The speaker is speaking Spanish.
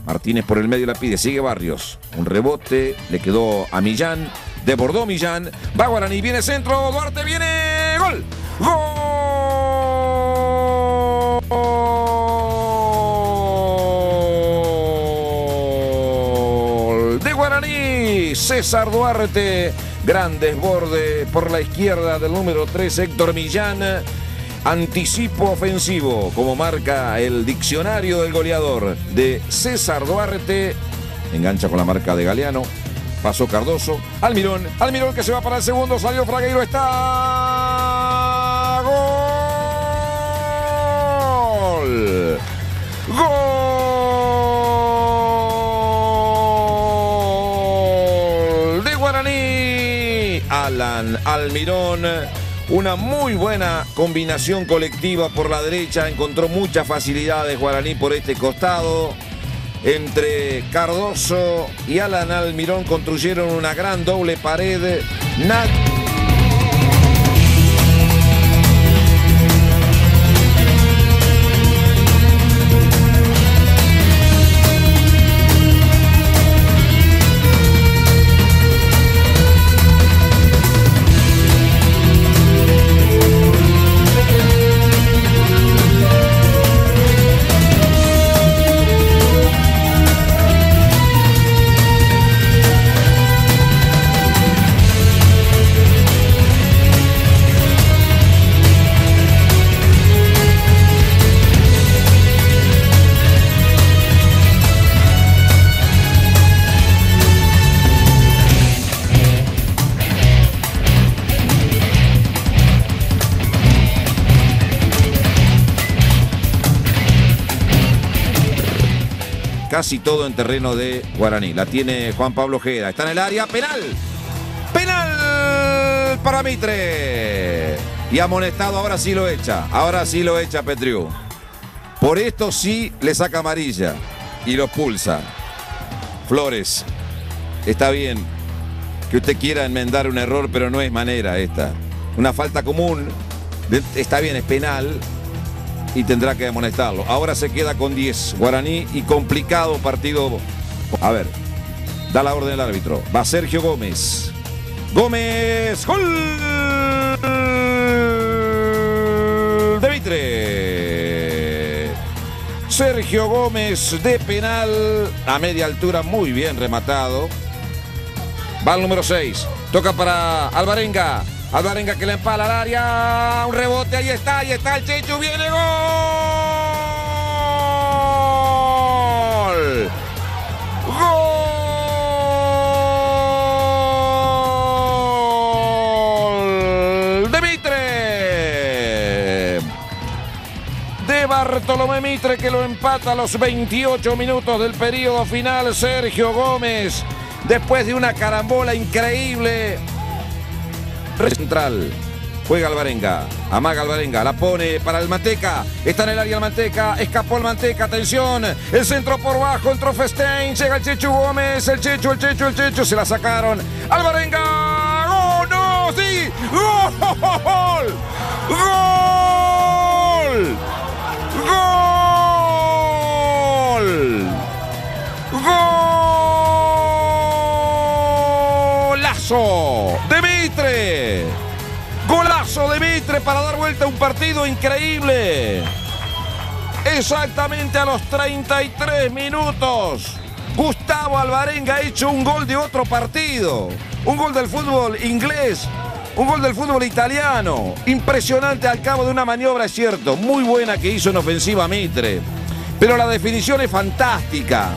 Martínez por el medio la pide, sigue Barrios. Un rebote, le quedó a Millán. Desbordó Millán. Va Guaraní, viene centro. Duarte viene. ¡Gol! ¡Gol! De Guaraní. César Duarte. Gran desborde por la izquierda del número 3, Héctor Millán. Anticipo ofensivo, como marca el diccionario del goleador de César Duarte. Engancha con la marca de Galeano. Pasó Cardoso. Almirón que se va para el segundo. Salió Fragueiro. Está. ¡Gol! ¡Gol! De Guaraní. Alan Almirón. Una muy buena combinación colectiva por la derecha. Encontró muchas facilidades Guaraní por este costado. Entre Cardoso y Alan Almirón construyeron una gran doble pared. Casi todo en terreno de Guaraní. La tiene Juan Pablo Ojeda. Está en el área. Penal. Penal para Mitre. Y amonestado. Ahora sí lo echa. Ahora sí lo echa Petriu. Por esto sí le saca amarilla. Y lo expulsa. Flores. Está bien que usted quiera enmendar un error, pero no es manera esta. Una falta común. Está bien, es penal. Y tendrá que amonestarlo. Ahora se queda con 10 Guaraní y complicado partido. A ver, da la orden el árbitro. Va Sergio Gómez. Gómez, gol de Mitre. Sergio Gómez de penal a media altura, muy bien rematado. Va el número 6. Toca para Alvarenga. Alvarenga que le empala al área. Un rebote, ahí está el Chechu. Viene gol. Gol de Mitre. De Bartolomé Mitre, que lo empata a los 28 minutos del periodo final. Sergio Gómez, después de una carambola increíble. Central, juega Alvarenga, amaga Alvarenga, la pone para el Manteca, está en el área el Manteca, escapó el Manteca, atención, el centro por bajo, entró Festein, llega el Chechu Gómez, el Chechu, se la sacaron, Alvarenga, ¡oh no! ¡Sí! ¡Gol! ¡Gol! ¡Gol! ¡Golazo de Mitre! ¡Golazo de Mitre para dar vuelta a un partido increíble! Exactamente a los 33 minutos. Gustavo Alvarenga ha hecho un gol de otro partido. Un gol del fútbol inglés. Un gol del fútbol italiano. Impresionante al cabo de una maniobra, es cierto. Muy buena que hizo en ofensiva Mitre. Pero la definición es fantástica.